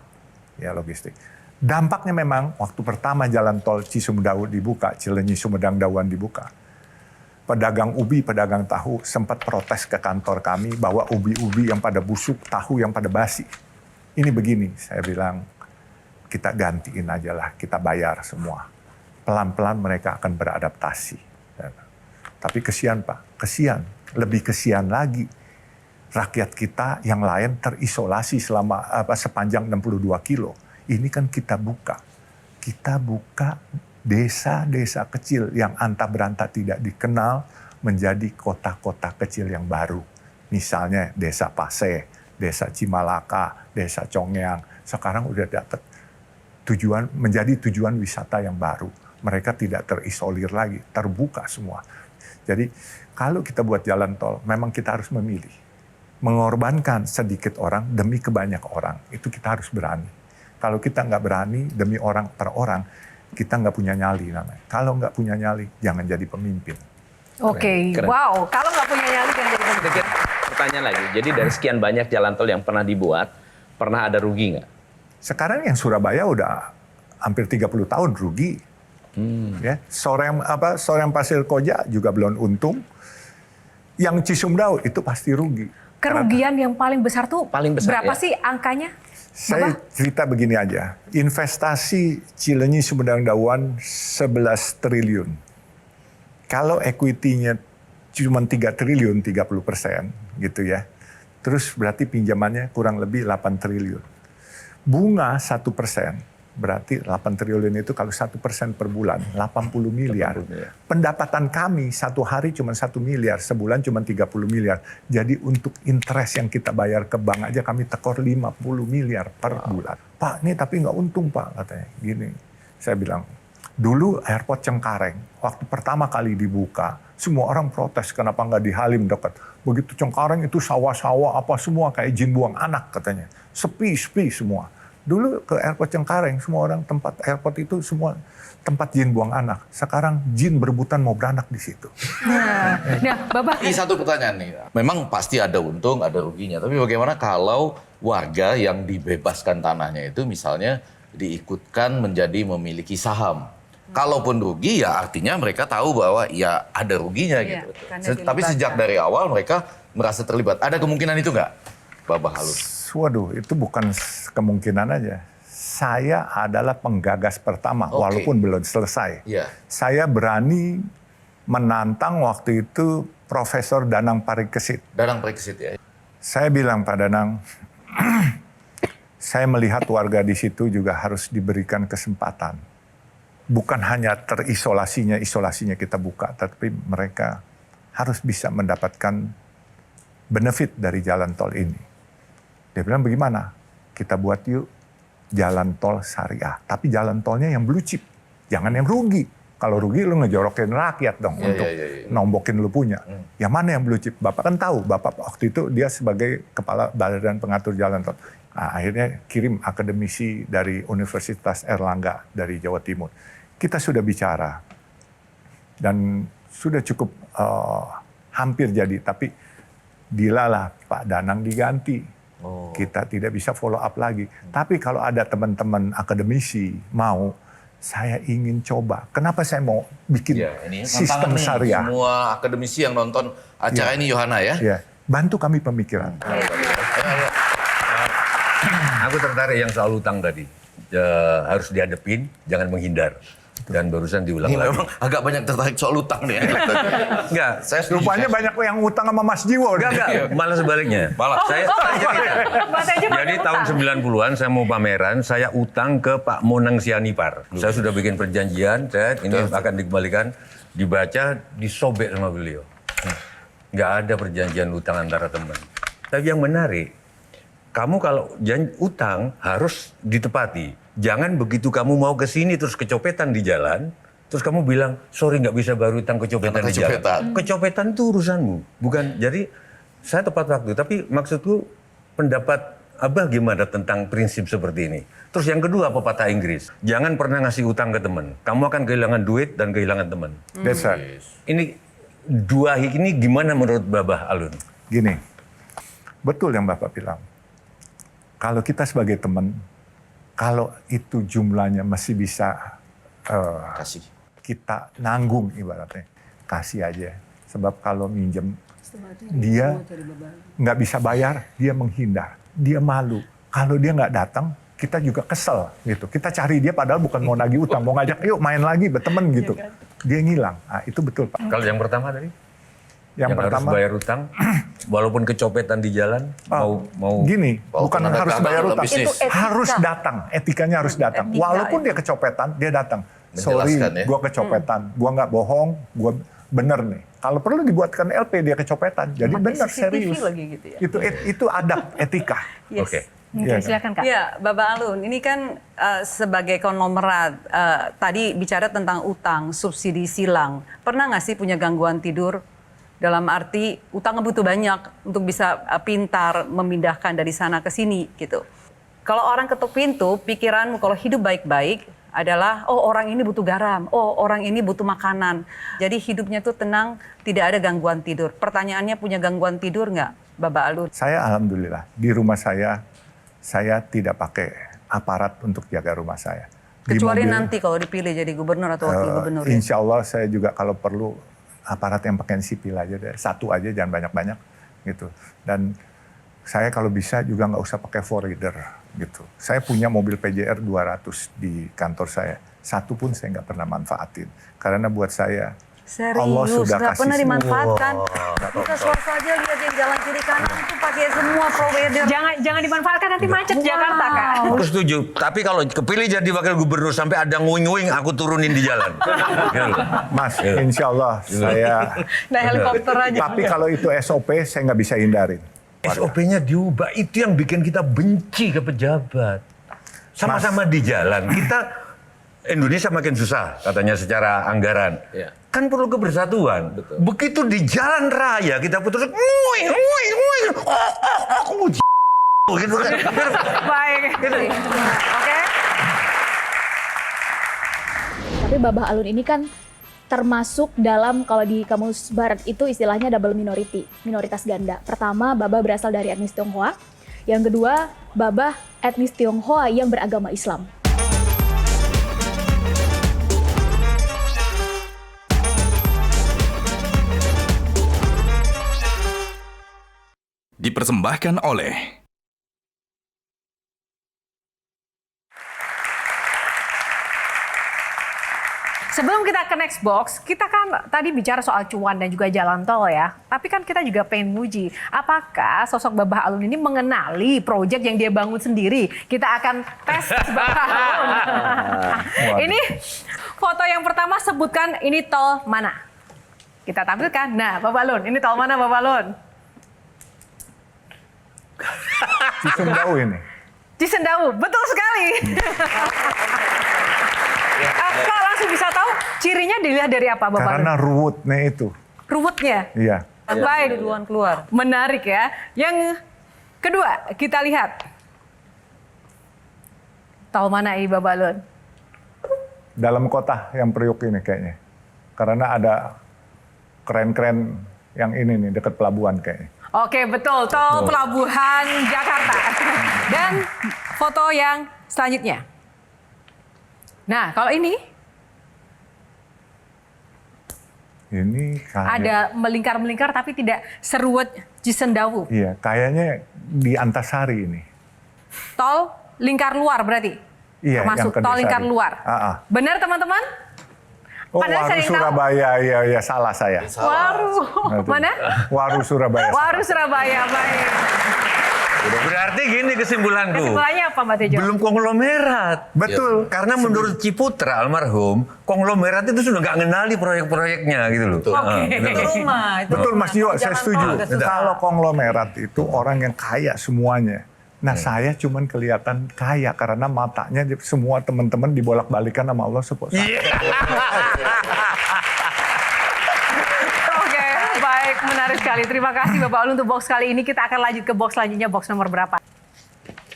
ya logistik. Dampaknya memang waktu pertama jalan tol Cisumdawu dibuka, Cileunyi Sumedang Dawan dibuka. Pedagang ubi, pedagang tahu sempat protes ke kantor kami bahwa ubi-ubi yang pada busuk, tahu yang pada basi. Ini begini, saya bilang, kita gantiin aja lah, kita bayar semua. Pelan-pelan mereka akan beradaptasi. Tapi kesian Pak, kesian, lebih kesian lagi. Rakyat kita yang lain terisolasi selama sepanjang 62 kilo. Ini kan kita buka desa-desa kecil yang anta beranta tidak dikenal menjadi kota-kota kecil yang baru. Misalnya desa Pase, desa Cimalaka, desa Congyang. Sekarang udah dapat menjadi tujuan wisata yang baru. Mereka tidak terisolir lagi, terbuka semua. Jadi kalau kita buat jalan tol, memang kita harus memilih. Mengorbankan sedikit orang demi kebanyak orang. Itu kita harus berani. Kalau kita nggak berani demi orang per orang, kita nggak punya nyali namanya. Kalau nggak punya nyali, jangan jadi pemimpin.
Oke, wow. Kalau nggak punya nyali, jangan jadi pemimpin.
Pertanyaan lagi, jadi dari sekian banyak jalan tol yang pernah dibuat, pernah ada rugi nggak?
Sekarang yang Surabaya udah hampir 30 tahun rugi. Ya, Soreang Pasir Koja juga belum untung. Yang Cisumdawu itu pasti rugi.
Kerugian yang paling besar tuh berapa
ya?
sih angkanya?
Saya cerita begini aja, investasi Cileunyi Sumedang Dawan 11 triliun. Kalau equity-nya cuma 3 triliun, 30% gitu ya. Terus berarti pinjamannya kurang lebih 8 triliun. Bunga 1%, berarti 8 triliun itu kalau 1% per bulan, 80 miliar. Pendapatan kami satu hari cuma 1 miliar, sebulan cuma 30 miliar. Jadi untuk interest yang kita bayar ke bank aja kami tekor 50 miliar per bulan. Pak, ini tapi nggak untung Pak, katanya. Gini, saya bilang, dulu airport Cengkareng, waktu pertama kali dibuka, semua orang protes kenapa nggak di Halim dekat. Begitu Cengkareng itu sawah-sawah apa semua kayak jin buang anak katanya. Sepi semua. Dulu ke airport Cengkareng, semua orang tempat airport itu semua tempat jin buang anak. Sekarang jin berebutan mau beranak di situ.
Nah, Bapak.
Ini satu pertanyaan nih. Memang pasti ada untung, ada ruginya. Tapi bagaimana kalau warga yang dibebaskan tanahnya itu misalnya diikutkan menjadi memiliki saham? Kalaupun rugi ya artinya mereka tahu bahwa ya ada ruginya gitu. Tapi sejak dari awal mereka merasa terlibat. Ada kemungkinan itu nggak, Bapak Alun?
Waduh, itu bukan kemungkinan aja. Saya adalah penggagas pertama, walaupun belum selesai. Saya berani menantang waktu itu Profesor Danang Parikesit.
Danang Parikesit ya.
Saya bilang Pak Danang, saya melihat warga di situ juga harus diberikan kesempatan. Bukan hanya isolasinya kita buka, tapi mereka harus bisa mendapatkan benefit dari jalan tol ini. Dia bilang bagaimana? Kita buat yuk jalan tol syariah. Tapi jalan tolnya yang blue chip. Jangan yang rugi. Kalau rugi lu ngejorokin rakyat dong untuk nombokin lu punya. Yang mana yang blue chip? Bapak kan tahu. Bapak waktu itu dia sebagai kepala badan pengatur jalan tol. Nah, akhirnya kirim akademisi dari Universitas Erlangga dari Jawa Timur. Kita sudah bicara. Dan sudah cukup hampir jadi, tapi dilalah Pak Danang diganti. Kita tidak bisa follow up lagi. Tapi kalau ada teman-teman akademisi mau, saya ingin coba. Kenapa saya mau bikin
Ini
sistem
tantangan nih,
syariah?
semua akademisi yang nonton acara ini Yohana ya.
Ya, bantu kami pemikiran.
Aku tertarik yang soal utang tadi. Harus dihadapin, jangan menghindar. Dan barusan diulang
Ini
lagi.
memang agak banyak tertarik soal utang nih.
Enggak,
Saya setuju.
Rupanya banyak yang utang sama Mas Jiwo.
enggak, malah sebaliknya. Saya cerita. Jadi tahun 90-an saya mau pameran, saya utang ke Pak Monang Sianipar. Saya sudah bikin perjanjian, ini akan dikembalikan, dibaca, disobek sama beliau. Nggak ada perjanjian utang antara teman. Tapi yang menarik, kamu kalau utang harus ditepati. Jangan begitu kamu mau ke sini terus kecopetan di jalan, terus kamu bilang, sorry nggak bisa bayar utang kecopetan di jalan. Kecopetan itu urusanmu. Bukan, jadi saya tepat waktu. Tapi maksudku pendapat Abah gimana tentang prinsip seperti ini? Terus yang kedua pepatah Inggris, jangan pernah ngasih utang ke teman. Kamu akan kehilangan duit dan kehilangan teman.
That's right.
Ini dua ini gimana menurut Babah Alun?
Gini, betul yang Bapak bilang. Kalau kita sebagai teman, kalau itu jumlahnya masih bisa
Kasih.
kita nanggung ibaratnya, kasih aja. Sebab kalau minjem, dia nggak bisa bayar, dia menghindar, dia malu. Kalau dia nggak datang, kita juga kesel gitu. Kita cari dia padahal bukan mau nagih utang, mau ngajak, yuk main lagi berteman gitu. Dia ngilang. Nah, itu betul Pak.
Kalau yang pertama tadi?
Yang pertama
harus bayar utang, walaupun kecopetan di jalan, mau
gini, bukan harus bayar utang,
bisnis.
harus datang, etikanya harus datang. Walaupun dia kecopetan, dia datang. Sorry,
Menjelaskan ya.
gue kecopetan, gue nggak bohong, gue bener nih. Kalau perlu dibuatkan LP dia kecopetan, jadi bener serius.
lagi gitu ya.
Itu adab etika.
Yes.
Oke.
Oke, silakan Kak.
Ya, Bapak Alun, ini kan sebagai konglomerat, tadi bicara tentang utang, subsidi silang. Pernah nggak sih punya gangguan tidur? Dalam arti utang butuh banyak untuk bisa pintar memindahkan dari sana ke sini gitu. Kalau orang ketuk pintu, pikiranmu kalau hidup baik-baik adalah, oh orang ini butuh garam, oh orang ini butuh makanan. Jadi hidupnya tuh tenang, tidak ada gangguan tidur. Pertanyaannya punya gangguan tidur nggak, Bapak Alun?
Saya alhamdulillah, di rumah saya tidak pakai aparat untuk jaga rumah saya. Di
Kecuali
mobil,
nanti kalau dipilih jadi gubernur atau wakil gubernur. Ya?
Insya Allah saya juga kalau perlu aparat yang pakaian sipil aja deh. Satu aja, jangan banyak-banyak gitu. Dan saya kalau bisa juga nggak usah pakai four-rider gitu. Saya punya mobil PJR 200 di kantor saya. Satu pun saya nggak pernah manfaatin. Karena buat saya, Allah
Serius,
sudah
nggak
kasih
pernah
semua.
dimanfaatkan. Kita swasta aja lihat yang jalan kiri kanan itu pakai semua provider.
Jangan dimanfaatkan nanti macet Jakarta Kak.
Aku setuju. Tapi kalau kepilih jadi wakil gubernur sampai ada nguing-nguing, aku turunin di jalan. Gitu.
Mas, insya Allah saya.
Nah helikopter aja.
Tapi kalau itu SOP saya nggak bisa hindarin.
SOP-nya diubah, itu yang bikin kita benci ke pejabat. Sama-sama di jalan, kita Indonesia makin susah katanya secara anggaran.
Iya.
Kan perlu kebersatuan.
Betul.
Begitu di jalan raya kita putus, nguing, gitu kan.
Baik. Oke.
Tapi Babah Alun ini kan termasuk dalam, kalau di Kamus Barat itu istilahnya double minority, minoritas ganda. Pertama, Babah berasal dari etnis Tionghoa. Yang kedua, Babah etnis Tionghoa yang beragama Islam.
Dipersembahkan oleh
Sebelum kita ke next box, kita kan tadi bicara soal cuan dan juga jalan tol ya. Tapi kan kita juga pengen nguji, apakah sosok Babah Alun ini mengenali proyek yang dia bangun sendiri? Kita akan tes Babah Alun. Ini foto yang pertama, sebutkan ini tol mana? Kita tampilkan. Nah, Babah Alun, ini tol mana Babah Alun?
Cisumdawu ini.
Cisumdawu, betul sekali. Kak langsung bisa tahu cirinya dilihat dari apa Bapak?
Karena ruwetnya itu.
Ruwetnya?
Iya.
Baik.
Duluan keluar.
Menarik ya. Yang kedua kita lihat. Tahu mana ini Bapak Alun?
Dalam kota yang Priok ini kayaknya. Karena ada keren-keren yang ini nih dekat pelabuhan kayaknya.
Oke, betul. Tol Pelabuhan Jakarta. Dan foto yang selanjutnya. Nah, kalau ini
kayak,
ada melingkar-melingkar tapi tidak seruat Cisendawu.
Iya, kayaknya di Antasari ini.
Tol lingkar luar berarti?
Iya,
termasuk
yang ke
tol
Desari.
lingkar luar. Benar teman-teman?
Oh,
Padahal
Waru
sering tahu.
Surabaya, iya salah saya.
Waru. Mana?
Waru Surabaya.
Waru Surabaya, baik.
Berarti gini kesimpulanku.
Kesimpulannya apa Mbak Tejo?
Belum konglomerat.
Betul.
Karena menurut Ciputra almarhum, konglomerat itu sudah nggak ngenali proyek-proyeknya gitu loh.
Itu rumah. Itu
Betul
rumah.
Mas Jiwo, saya
Jangan
setuju.
tahu, udah susah.
Kalau konglomerat itu orang yang kaya semuanya. Nah saya cuman kelihatan kaya karena matanya semua teman-teman dibolak-balikan sama Allah subhanahu.
Oke, baik, menarik sekali. Terima kasih Bapak Alun untuk box kali ini. Kita akan lanjut ke box selanjutnya, box nomor berapa?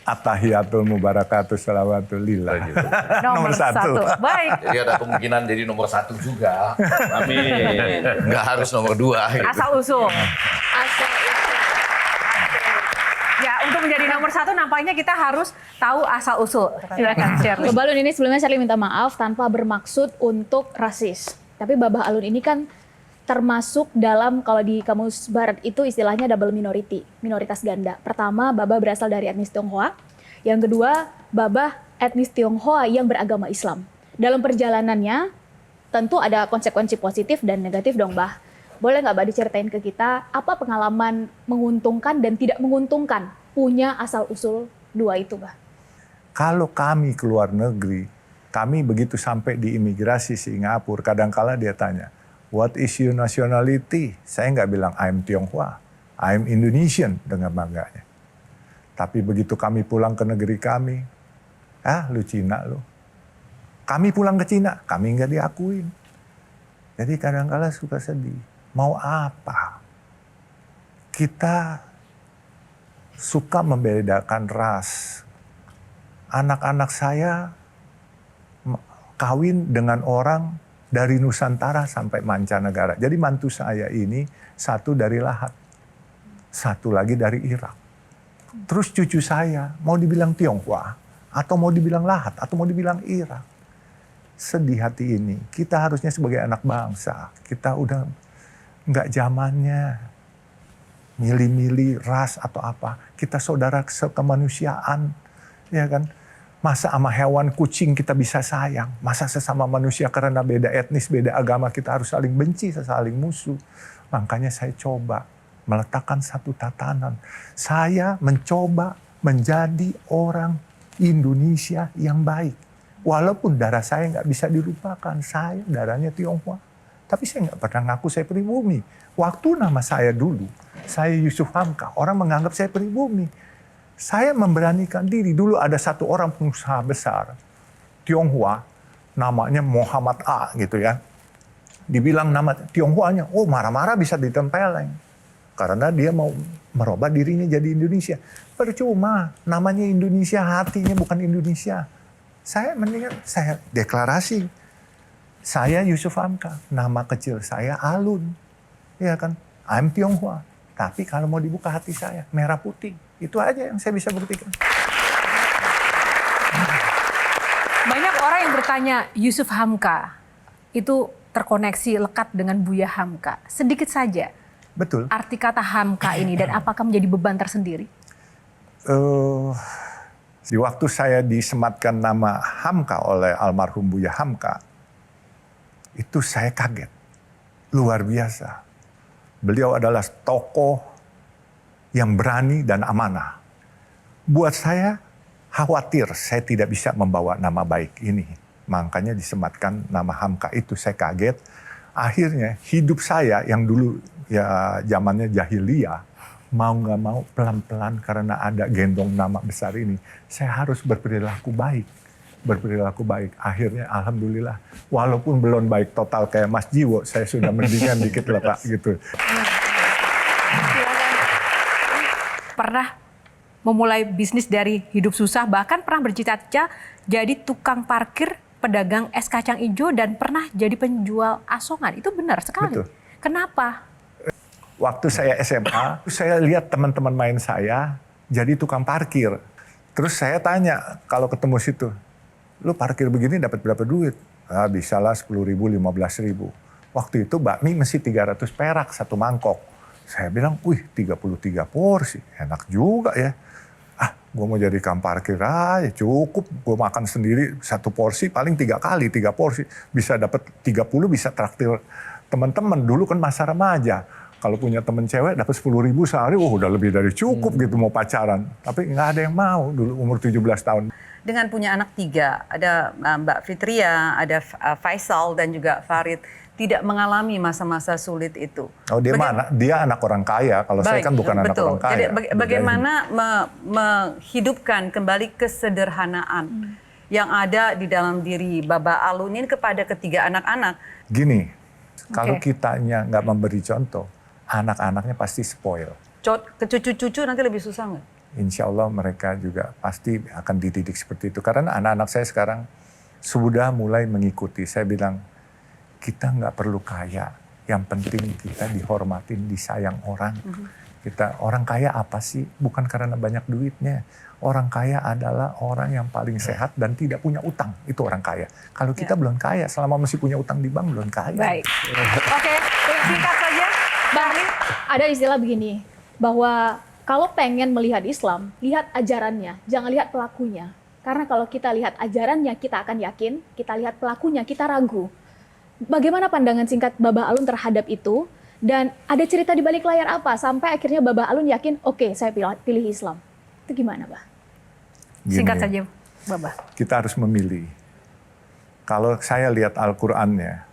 Attahiyatul mubarakatuh salawatul lillah.
Nomor satu. Baik,
Jadi ada kemungkinan jadi nomor 1 juga. Amin. Nggak harus nomor 2. Gitu.
asal usul. Ya, untuk menjadi nomor 1 nampaknya kita harus tahu asal usul. Silakan Shirley.
Bapak Alun ini sebelumnya Shirley minta maaf tanpa bermaksud untuk rasis. Tapi Babah Alun ini kan termasuk dalam kalau di Kamus Barat itu istilahnya double minority, minoritas ganda. Pertama, Babah berasal dari etnis Tionghoa. Yang kedua, Babah etnis Tionghoa yang beragama Islam. Dalam perjalanannya tentu ada konsekuensi positif dan negatif dong, Bah. Boleh nggak Mbak diceritain ke kita apa pengalaman menguntungkan dan tidak menguntungkan punya asal-usul 2 itu, Mbak?
Kalau kami keluar negeri, kami begitu sampai di imigrasi Singapura, kadangkala dia tanya, what is your nationality? Saya nggak bilang I'm Tionghoa, I'm Indonesian dengan bangganya. Tapi begitu kami pulang ke negeri kami, lu Cina lu. Kami pulang ke Cina, kami nggak diakuin. Jadi kadangkala suka sedih. Mau apa? Kita suka membedakan ras. Anak-anak saya kawin dengan orang dari Nusantara sampai mancanegara. Jadi mantu saya ini 1 dari Lahat, 1 lagi dari Irak. Terus cucu saya mau dibilang Tionghoa, atau mau dibilang Lahat, atau mau dibilang Irak. Sedih hati ini. Kita harusnya sebagai anak bangsa, kita udah nggak zamannya milih-milih ras atau apa. Kita saudara kemanusiaan, ya kan? Masa sama hewan kucing kita bisa sayang? Masa sesama manusia karena beda etnis, beda agama kita harus saling benci, saling musuh? Makanya saya coba meletakkan satu tatanan. Saya mencoba menjadi orang Indonesia yang baik. Walaupun darah saya nggak bisa dilupakan, saya darahnya Tionghoa. Tapi saya nggak pernah ngaku saya pribumi. Waktu nama saya dulu, saya Yusuf Hamka, orang menganggap saya pribumi. Saya memberanikan diri. Dulu ada satu orang pengusaha besar, Tionghoa, namanya Muhammad A gitu ya. Dibilang nama Tionghoanya, oh marah-marah bisa ditempeleng. Karena dia mau merubah dirinya jadi Indonesia. Percuma, namanya Indonesia, hatinya bukan Indonesia. Saya mendingan, saya deklarasi. Saya Yusuf Hamka, nama kecil saya Alun. Ya kan, I'm Tionghoa. Tapi kalau mau dibuka hati saya, merah putih. Itu aja yang saya bisa buktikan.
Banyak orang yang bertanya, Yusuf Hamka itu terkoneksi lekat dengan Buya Hamka. Sedikit saja.
Betul.
Arti kata Hamka ini dan apakah menjadi beban tersendiri?
Di waktu saya disematkan nama Hamka oleh almarhum Buya Hamka, itu saya kaget. Luar biasa. Beliau adalah tokoh yang berani dan amanah. Buat saya khawatir saya tidak bisa membawa nama baik ini. Makanya disematkan nama Hamka itu, saya kaget. Akhirnya hidup saya yang dulu ya zamannya jahiliyah, mau nggak mau pelan-pelan karena ada gendong nama besar ini, saya harus berperilaku baik. Akhirnya alhamdulillah, walaupun belum baik total kayak Mas Jiwo, saya sudah mendingan dikit lah Pak gitu.
Pernah memulai bisnis dari hidup susah, bahkan pernah bercita-cita jadi tukang parkir, pedagang es kacang hijau, dan pernah jadi penjual asongan. Itu benar sekali.
Betul.
Kenapa?
Waktu saya SMA, saya lihat teman-teman main saya jadi tukang parkir. Terus saya tanya, kalau ketemu situ, lu parkir begini dapat berapa duit? Ah, bisalah 10.000, 15.000. Waktu itu bakmi mesti 300 perak satu mangkok. Saya bilang, wih 33 porsi, enak juga ya. Ah, gue mau jadi tukang parkir aja, cukup. Gue makan sendiri satu porsi, paling 3 kali, 3 porsi. Bisa dapat 30, bisa traktir teman-teman. Dulu kan masa remaja. Kalau punya temen cewek dapat 10.000 sehari, udah lebih dari cukup gitu mau pacaran. Tapi nggak ada yang mau dulu umur 17 tahun.
Dengan punya anak 3, ada Mbak Fitria, ada Faisal dan juga Farid, tidak mengalami masa-masa sulit itu.
Oh dia mana? Dia anak orang kaya. Kalau saya kan bukan anak orang kaya.
Jadi bagaimana menghidupkan kembali kesederhanaan yang ada di dalam diri Baba Alun ini kepada ketiga anak-anak?
Gini, kalau kitanya nggak memberi contoh, anak-anaknya pasti spoil.
Ke cucu-cucu nanti lebih susah nggak?
Insya Allah mereka juga pasti akan dididik seperti itu. Karena anak-anak saya sekarang sudah mulai mengikuti. Saya bilang, kita nggak perlu kaya. Yang penting kita dihormatin, disayang orang. Kita orang kaya apa sih? Bukan karena banyak duitnya. Orang kaya adalah orang yang paling sehat dan tidak punya utang. Itu orang kaya. Kalau kita belum kaya, selama masih punya utang di bank, belum kaya.
Baik. Oke, singkat saja.
Bang, ada istilah begini, bahwa kalau pengen melihat Islam, lihat ajarannya, jangan lihat pelakunya. Karena kalau kita lihat ajarannya, kita akan yakin, kita lihat pelakunya, kita ragu. Bagaimana pandangan singkat Baba Alun terhadap itu? Dan ada cerita di balik layar apa? Sampai akhirnya Baba Alun yakin, oke, saya pilih Islam. Itu gimana, Bah?
Gini,
Singkat saja, Baba.
kita harus memilih. Kalau saya lihat Al-Qur'annya,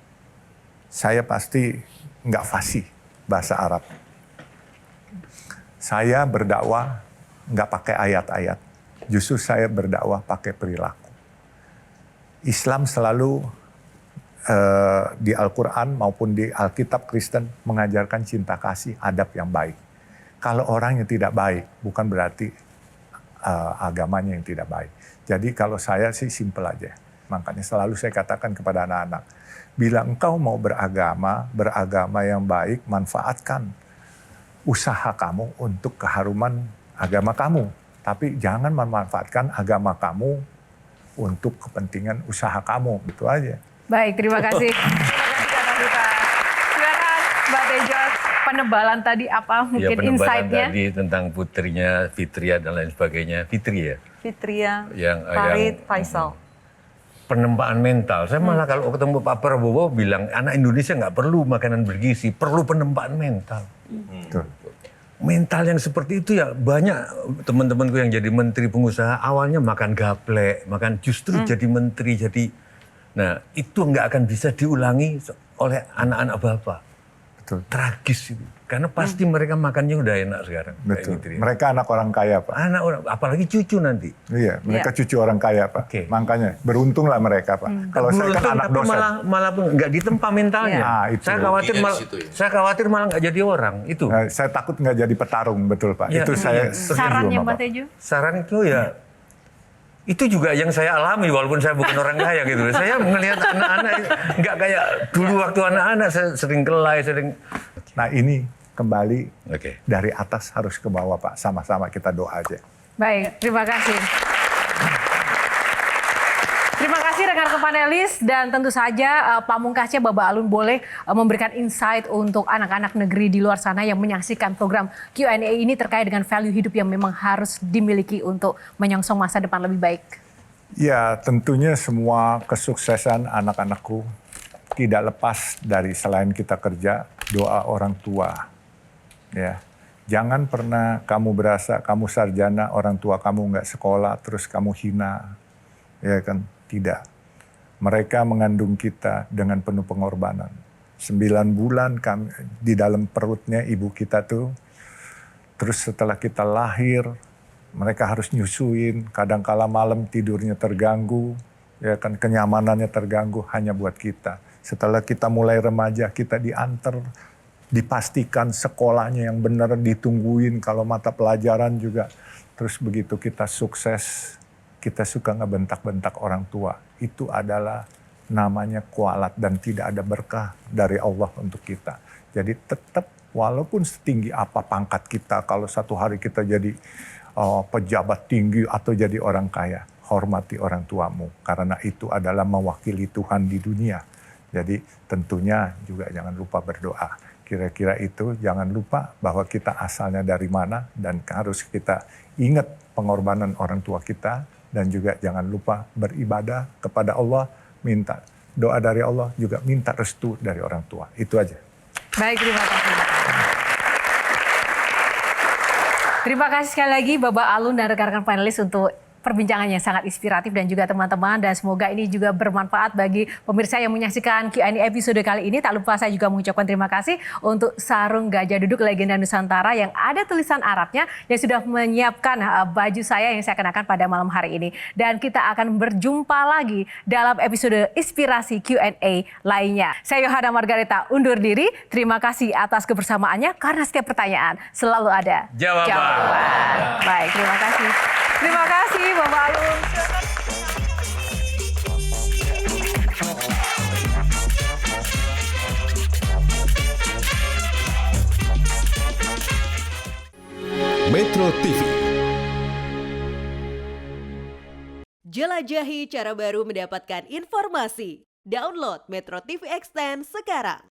saya pasti nggak fasih bahasa Arab. Saya berdakwah nggak pakai ayat-ayat. Justru saya berdakwah pakai perilaku. Islam selalu di Al-Quran maupun di Alkitab Kristen mengajarkan cinta kasih, adab yang baik. Kalau orangnya tidak baik, bukan berarti agamanya yang tidak baik. Jadi kalau saya sih simple aja. Makanya selalu saya katakan kepada anak-anak, bila engkau mau beragama yang baik, manfaatkan usaha kamu untuk keharuman agama kamu. Tapi jangan memanfaatkan agama kamu untuk kepentingan usaha kamu. Gitu aja.
Baik, terima kasih. Terima kasih Kak Novita. Silakan Mbak Tejos, penebalan tadi apa mungkin
penebalan
insight-nya?
tadi tentang putrinya, Fitria dan lain sebagainya. Fitria.
Fitria,
Yang
Farid, Faisal.
Penempaan mental. Saya malah kalau ketemu Pak Prabowo bilang anak Indonesia nggak perlu makanan bergizi, perlu penempaan mental. Mental yang seperti itu ya banyak teman-temanku yang jadi menteri pengusaha awalnya makan gaplek, makan justru jadi menteri jadi. Nah itu nggak akan bisa diulangi oleh anak-anak bapak.
Betul.
Tragis itu. Karena pasti mereka makannya udah enak sekarang.
Betul.
Gitu ya.
Mereka anak orang kaya, Pak.
Anak orang, apalagi cucu nanti.
Iya, mereka cucu orang kaya, Pak.
Oke.
Makanya beruntunglah mereka, Pak. Kalau saya kan anak
tapi
dosen.
malah nggak ditempa mentalnya.
Ah, itu.
Saya khawatir malah nggak jadi orang itu.
Nah, saya takut nggak jadi petarung, betul Pak.
Ya,
itu saya
iya.
Sarannya
sama
Mbak
Pak.
Tejo?
Saran itu ya itu juga yang saya alami walaupun saya bukan orang kaya gitu. Saya melihat anak-anak nggak kayak dulu waktu anak-anak saya sering kelai, sering.
Nah ini kembali
Oke.
dari atas harus ke bawah Pak. Sama-sama kita doa aja.
Baik, terima kasih. Terima kasih rekan-rekan panelis dan tentu saja pamungkasnya Baba Alun boleh memberikan insight untuk anak-anak negeri di luar sana yang menyaksikan program Q&A ini terkait dengan value hidup yang memang harus dimiliki untuk menyongsong masa depan lebih baik.
Ya tentunya semua kesuksesan anak-anakku tidak lepas dari selain kita kerja, doa orang tua. Ya, jangan pernah kamu berasa kamu sarjana, orang tua kamu nggak sekolah, terus kamu hina. Ya kan, tidak. Mereka mengandung kita dengan penuh pengorbanan. 9 bulan kami di dalam perutnya ibu kita tuh. Terus setelah kita lahir, mereka harus nyusuin. Kadang-kala malam tidurnya terganggu, ya kan kenyamanannya terganggu hanya buat kita. Setelah kita mulai remaja, kita diantar, dipastikan sekolahnya yang benar, ditungguin kalau mata pelajaran juga. Terus begitu kita sukses, kita suka ngebentak-bentak orang tua. Itu adalah namanya kualat dan tidak ada berkah dari Allah untuk kita. Jadi tetap walaupun setinggi apa pangkat kita, kalau satu hari kita jadi pejabat tinggi atau jadi orang kaya, hormati orang tuamu. Karena itu adalah mewakili Tuhan di dunia. Jadi tentunya juga jangan lupa berdoa. Kira-kira itu, jangan lupa bahwa kita asalnya dari mana dan harus kita ingat pengorbanan orang tua kita, dan juga jangan lupa beribadah kepada Allah, minta doa dari Allah, juga minta restu dari orang tua. Itu aja.
Baik, terima kasih. Terima kasih sekali lagi Bapak Alun dan rekan-rekan panelis untuk perbincangan yang sangat inspiratif dan juga teman-teman, dan semoga ini juga bermanfaat bagi pemirsa yang menyaksikan Q&A episode kali ini. Tak lupa saya juga mengucapkan terima kasih untuk sarung gajah duduk legenda Nusantara yang ada tulisan Arabnya yang sudah menyiapkan baju saya yang saya kenakan pada malam hari ini. Dan kita akan berjumpa lagi dalam episode inspirasi Q&A lainnya. Saya Yohana Margareta undur diri. Terima kasih atas kebersamaannya, karena setiap pertanyaan selalu ada jawaban. Baik, terima kasih. Terima kasih Bapak Alun.
Metro TV.
Jelajahi cara baru mendapatkan informasi. Download Metro TV Extend sekarang.